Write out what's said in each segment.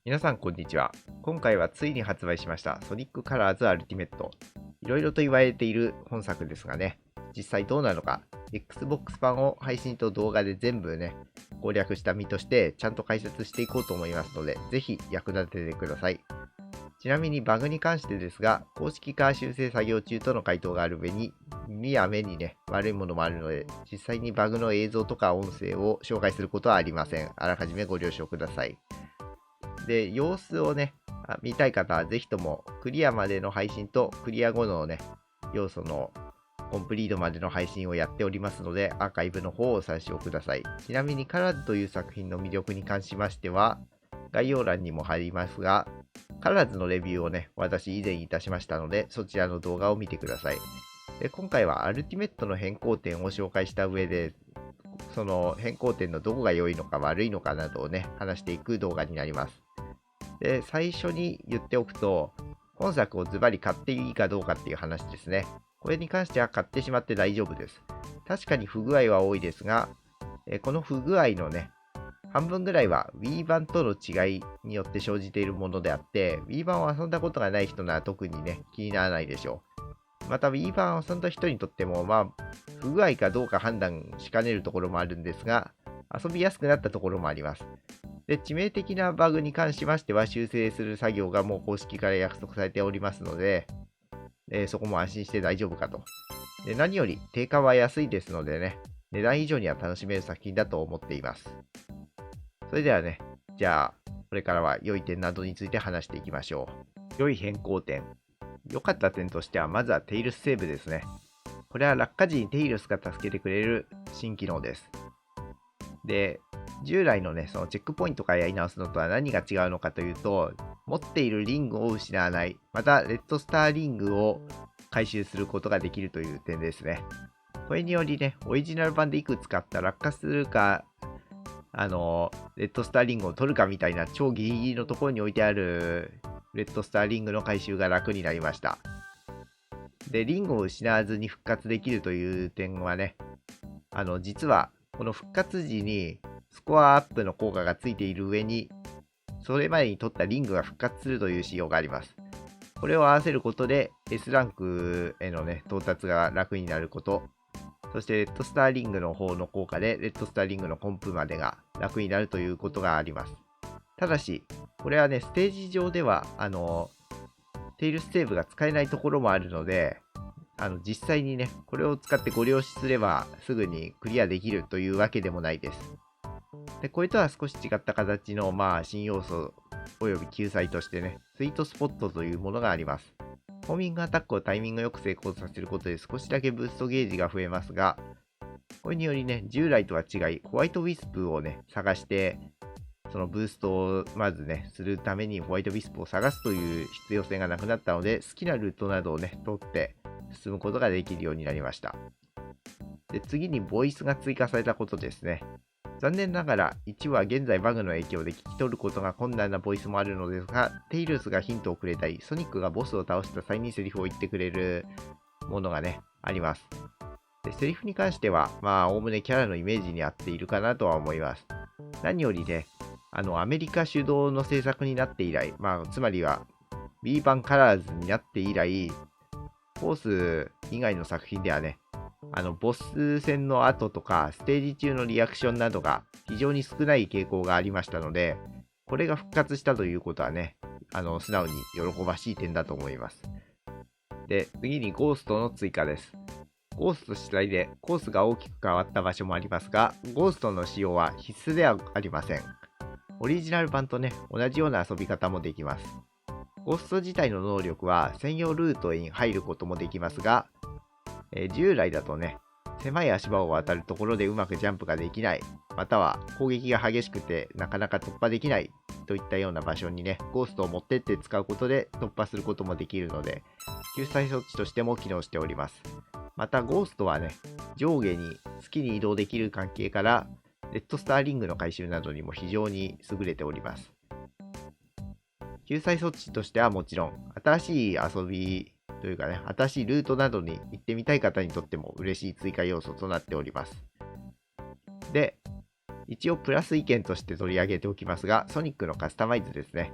皆さんこんにちは。今回はついに発売しましたソニックカラーズアルティメット。いろいろと言われている本作ですがね、実際どうなのか、Xbox 版を配信と動画で全部ね、攻略した身としてちゃんと解説していこうと思いますので、ぜひ役立ててください。ちなみにバグに関してですが、公式化修正作業中との回答がある上に、耳や目にね、悪いものもあるので、実際にバグの映像とか音声を紹介することはありません。あらかじめご了承ください。で、様子をね、見たい方はぜひともクリアまでの配信とクリア後のね、要素のコンプリートまでの配信をやっておりますので、アーカイブの方を参照ください。ちなみにカラーズという作品の魅力に関しましては、概要欄にも貼りますが、カラーズのレビューをね、私以前いたしましたので、そちらの動画を見てください。で、今回はアルティメットの変更点を紹介した上で、その変更点のどこが良いのか悪いのかなどをね、話していく動画になります。で、最初に言っておくと、本作をズバリ買っていいかどうかっていう話ですね。これに関しては買ってしまって大丈夫です。確かに不具合は多いですが、この不具合のね、半分ぐらいは Wii 版との違いによって生じているものであって、Wii 版を遊んだことがない人なら特にね、気にならないでしょう。また Wii 版を遊んだ人にとっても、不具合かどうか判断しかねるところもあるんですが、遊びやすくなったところもあります。で、致命的なバグに関しましては、修正する作業がもう公式から約束されておりますので、そこも安心して大丈夫かと。で、何より定価は安いですのでね、値段以上には楽しめる作品だと思っています。それではね、じゃあ、これからは良い点などについて話していきましょう。良い変更点。良かった点としては、まずはテイルスセーブですね。これは落下時にテイルスが助けてくれる新機能です。で、従来のね、そのチェックポイントからやり直すのとは何が違うのかというと、持っているリングを失わない、また、レッドスターリングを回収することができるという点ですね。これによりね、オリジナル版でいくつかった落下するか、レッドスターリングを取るかみたいな超ギリギリのところに置いてあるレッドスターリングの回収が楽になりました。で、リングを失わずに復活できるという点はね、実はこの復活時にスコアアップの効果がついている上に、それまでに取ったリングが復活するという仕様があります。これを合わせることで S ランクへのね、到達が楽になること、そしてレッドスターリングの方の効果でレッドスターリングのコンプまでが楽になるということがあります。ただし、これはね、ステージ上では、テイルスセーブが使えないところもあるので、実際にね、これを使ってご了承すればすぐにクリアできるというわけでもないです。で、これとは少し違った形の、新要素および救済としてね、スイートスポットというものがあります。ホーミングアタックをタイミングよく成功させることで少しだけブーストゲージが増えますが、これによりね、従来とは違い、ホワイトウィスプをね、探して、そのブーストをまずね、するためにホワイトウィスプを探すという必要性がなくなったので、好きなルートなどをね、取って進むことができるようになりました。で、次にボイスが追加されたことですね。残念ながら1は現在バグの影響で聞き取ることが困難なボイスもあるのですが、テイルスがヒントをくれたり、ソニックがボスを倒した際にセリフを言ってくれるものがね、あります。で、セリフに関しては、おおむねキャラのイメージに合っているかなとは思います。何よりね、アメリカ主導の制作になって以来、つまりは B 版カラーズになって以来、コース以外の作品ではね、ボス戦の後とか、ステージ中のリアクションなどが非常に少ない傾向がありましたので、これが復活したということはね、素直に喜ばしい点だと思います。で、次にゴーストの追加です。ゴースト主体でコースが大きく変わった場所もありますが、ゴーストの使用は必須ではありません。オリジナル版とね、同じような遊び方もできます。ゴースト自体の能力は専用ルートに入ることもできますが、従来だとね、狭い足場を渡るところでうまくジャンプができない、または攻撃が激しくてなかなか突破できないといったような場所にね、ゴーストを持ってって使うことで突破することもできるので、救済措置としても機能しております。また、ゴーストはね、上下に好きに移動できる関係から、レッドスターリングの回収などにも非常に優れております。救済措置としてはもちろん、新しい遊びというかね、新しいルートなどに行ってみたい方にとっても嬉しい追加要素となっております。で、一応プラス意見として取り上げておきますが、ソニックのカスタマイズですね。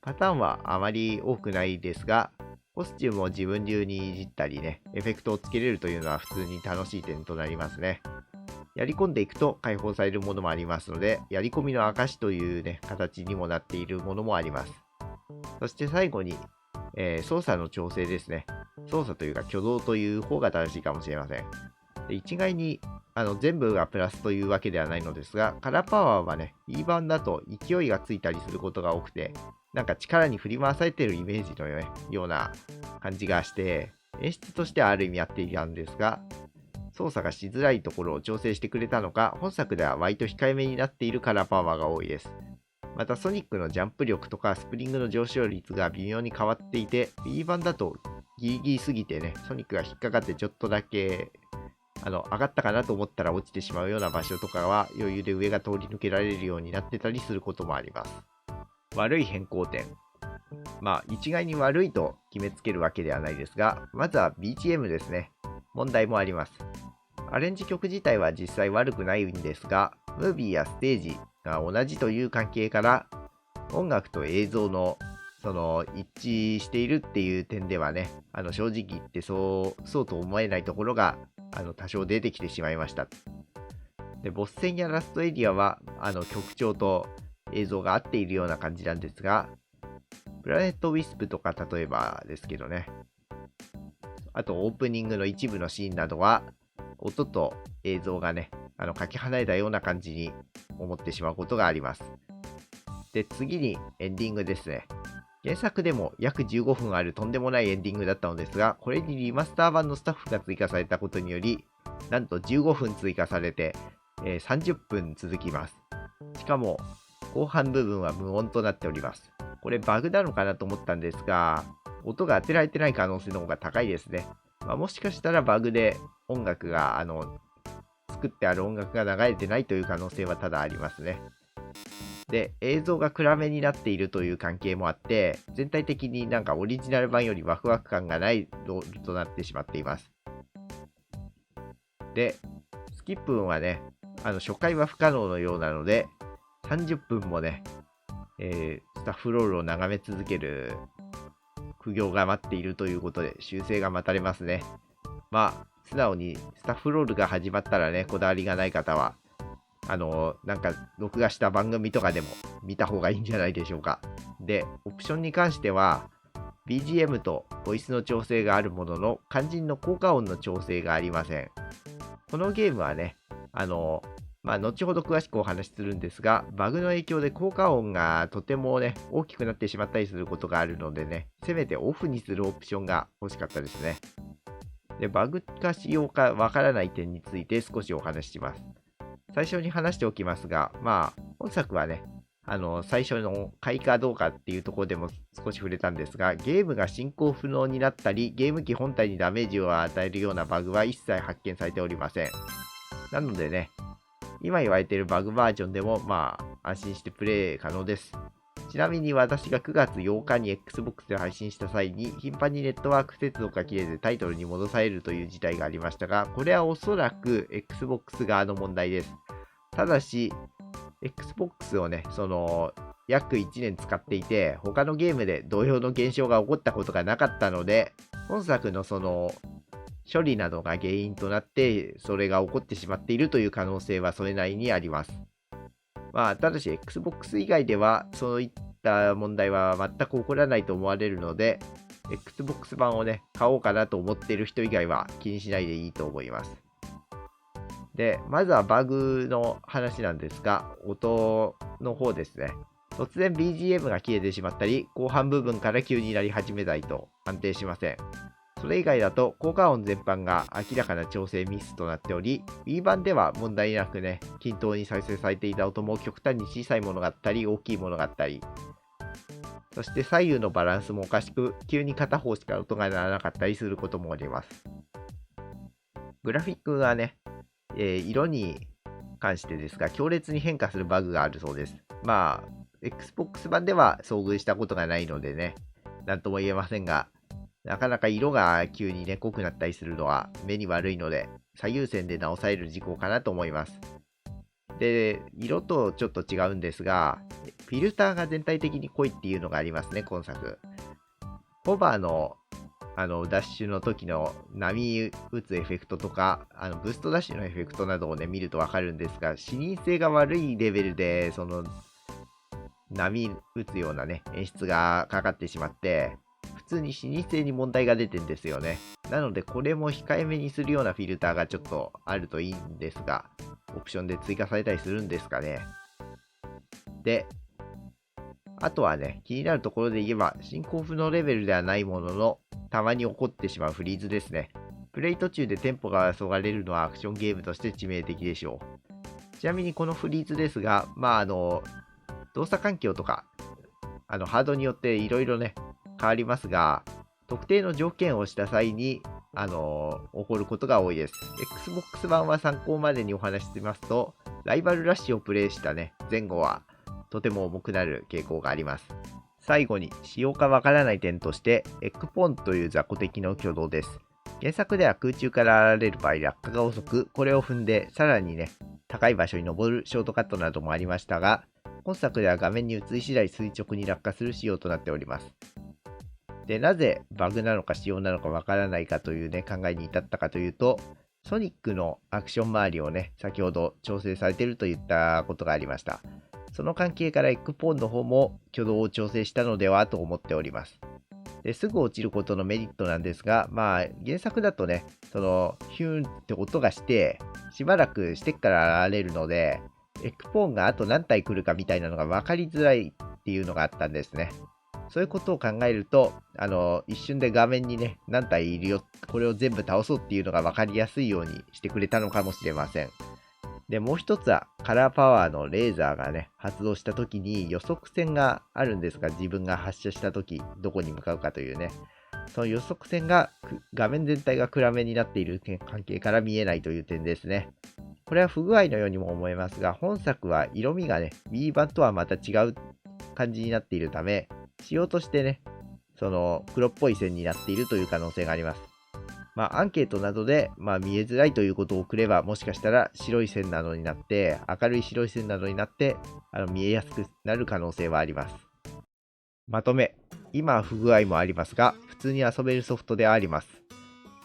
パターンはあまり多くないですが、コスチュームを自分流にいじったりね、エフェクトをつけれるというのは普通に楽しい点となりますね。やり込んでいくと解放されるものもありますので、やり込みの証というね、形にもなっているものもあります。そして最後に、操作の調整ですね。操作というか挙動という方が正しいかもしれません。で一概に全部がプラスというわけではないのですが、カラーパワーはね、E 版だと勢いがついたりすることが多くて、なんか力に振り回されているイメージのような感じがして、演出としてはある意味やっていたんですが、操作がしづらいところを調整してくれたのか、本作では割と控えめになっているカラーパワーが多いです。またソニックのジャンプ力とかスプリングの上昇率が微妙に変わっていて、B 版だとギリギリすぎてね、ソニックが引っかかってちょっとだけ上がったかなと思ったら落ちてしまうような場所とかは余裕で上が通り抜けられるようになってたりすることもあります。悪い変更点。一概に悪いと決めつけるわけではないですが、まずは BGM ですね。問題もあります。アレンジ曲自体は実際悪くないんですが、ムービーやステージが同じという関係から、音楽と映像の一致しているっていう点ではね、正直言ってそうと思えないところが多少出てきてしまいました。で、ボス戦やラストエリアは曲調と映像が合っているような感じなんですが、プラネットウィスプとか例えばですけどね、あとオープニングの一部のシーンなどは音と映像がね、かけ離れたような感じに思ってしまうことがあります。で、次にエンディングですね。原作でも約15分あるとんでもないエンディングだったのですが、これにリマスター版のスタッフが追加されたことにより、なんと15分追加されて、30分続きます。しかも、後半部分は無音となっております。これバグなのかなと思ったんですが、音が当てられてない可能性の方が高いですね。もしかしたらバグで音楽が、作ってある音楽が流れてないという可能性はただありますね。で、映像が暗めになっているという関係もあって、全体的になんかオリジナル版よりワクワク感がないロールとなってしまっています。で、スキップ運はね、初回は不可能のようなので、30分もね、スタッフロールを眺め続ける苦行が待っているということで、修正が待たれますね。素直にスタッフロールが始まったらね、こだわりがない方は、なんか録画した番組とかでも見た方がいいんじゃないでしょうか。で、オプションに関しては、BGM とボイスの調整があるものの、肝心の効果音の調整がありません。このゲームはね、後ほど詳しくお話しするんですが、バグの影響で効果音がとてもね、大きくなってしまったりすることがあるのでね、せめてオフにするオプションが欲しかったですね。で、バグか仕様かわからない点について少しお話しします。最初に話しておきますが、本作はね、最初の開かどうかっていうところでも少し触れたんですが、ゲームが進行不能になったり、ゲーム機本体にダメージを与えるようなバグは一切発見されておりません。なのでね、今言われているバグバージョンでも、安心してプレイ可能です。ちなみに私が9月8日に Xbox で配信した際に、頻繁にネットワーク接続が切れてタイトルに戻されるという事態がありましたが、これはおそらく Xbox 側の問題です。ただし、Xbox をね、約1年使っていて、他のゲームで同様の現象が起こったことがなかったので、本作の処理などが原因となって、それが起こってしまっているという可能性はそれなりにあります。ただし、Xbox 以外では、そういった問題は全く起こらないと思われるので、Xbox 版をね、買おうかなと思っている人以外は気にしないでいいと思います。で、まずはバグの話なんですが、音の方ですね。突然 BGM が消えてしまったり、後半部分から急になり始めたりと安定しません。それ以外だと効果音全般が明らかな調整ミスとなっており、Wii 版では問題なくね、均等に再生されていた音も極端に小さいものがあったり、大きいものがあったり、そして左右のバランスもおかしく、急に片方しか音が鳴らなかったりすることもあります。グラフィックがね、色に関してですが、強烈に変化するバグがあるそうです。Xbox 版では遭遇したことがないのでね、なんとも言えませんが、なかなか色が急にね、濃くなったりするのは目に悪いので、最優先で直される事項かなと思います。で、色とちょっと違うんですが、フィルターが全体的に濃いっていうのがありますね、今作。ホバーのダッシュの時の波打つエフェクトとか、ブーストダッシュのエフェクトなどをね、見るとわかるんですが、視認性が悪いレベルで、その、波打つようなね、演出がかかってしまって、普通に視認性に問題が出てんですよね。なので、これも控えめにするようなフィルターがちょっとあるといいんですが、オプションで追加されたりするんですかね。で、あとはね、気になるところで言えば、進行不能レベルではないものの、たまに起こってしまうフリーズですね。プレイ途中でテンポがそがれるのはアクションゲームとして致命的でしょう。ちなみにこのフリーズですが、動作環境とか、ハードによっていろいろね、変わりますが、特定の条件をした際に、起こることが多いです。Xbox 版は参考までにお話ししますと、ライバルラッシュをプレイしたね、前後は、とても重くなる傾向があります。最後に、使用かわからない点として、エッグポンという雑魚敵の挙動です。原作では空中から現れる場合、落下が遅く、これを踏んで、さらにね、高い場所に登るショートカットなどもありましたが、本作では画面に映り次第垂直に落下する仕様となっております。で、なぜバグなのか仕様なのかわからないかというね、考えに至ったかというと、ソニックのアクション周りをね、先ほど調整されているといったことがありました。その関係からエッグポーンの方も挙動を調整したのではと思っております。ですぐ落ちることのメリットなんですが、原作だとね、そのヒューンって音がして、しばらくしてから現れるので、エッグポーンがあと何体来るかみたいなのが分かりづらいっていうのがあったんですね。そういうことを考えると、一瞬で画面にね、何体いるよ、これを全部倒そうっていうのが分かりやすいようにしてくれたのかもしれません。で、もう一つは、カラーパワーのレーザーがね、発動した時に予測線があるんですが、自分が発射した時、どこに向かうかというね、その予測線が画面全体が暗めになっている関係から見えないという点ですね。これは不具合のようにも思えますが、本作は色味がね、B 版とはまた違う感じになっているため、仕様としてね、その黒っぽい線になっているという可能性があります。アンケートなどで、見えづらいということを送れば、もしかしたら白い線などになって、明るい白い線などになって、見えやすくなる可能性はあります。まとめ。今は不具合もありますが、普通に遊べるソフトであります。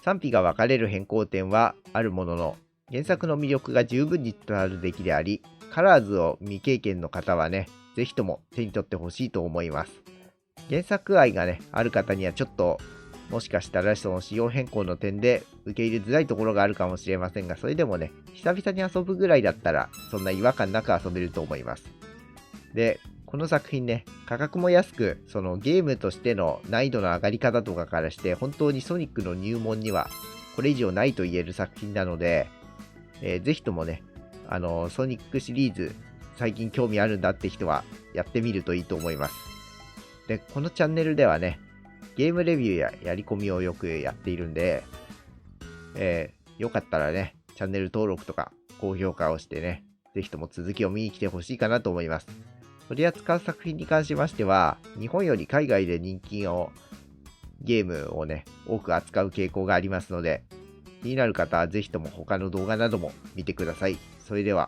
賛否が分かれる変更点はあるものの、原作の魅力が十分に伝わる出来であり、カラーズを未経験の方はね、ぜひとも手に取ってほしいと思います。原作愛がね、ある方にはちょっと、もしかしたらその仕様変更の点で受け入れづらいところがあるかもしれませんが、それでもね、久々に遊ぶぐらいだったら、そんな違和感なく遊べると思います。で、この作品ね、価格も安く、そのゲームとしての難易度の上がり方とかからして、本当にソニックの入門にはこれ以上ないと言える作品なので、ぜひともね、ソニックシリーズ、最近興味あるんだって人はやってみるといいと思います。で、このチャンネルではね、ゲームレビューややり込みをよくやっているんで、よかったらね、チャンネル登録とか高評価をしてね、ぜひとも続きを見に来てほしいかなと思います。取り扱う作品に関しましては、日本より海外で人気のゲームをね、多く扱う傾向がありますので、気になる方はぜひとも他の動画なども見てください。それでは。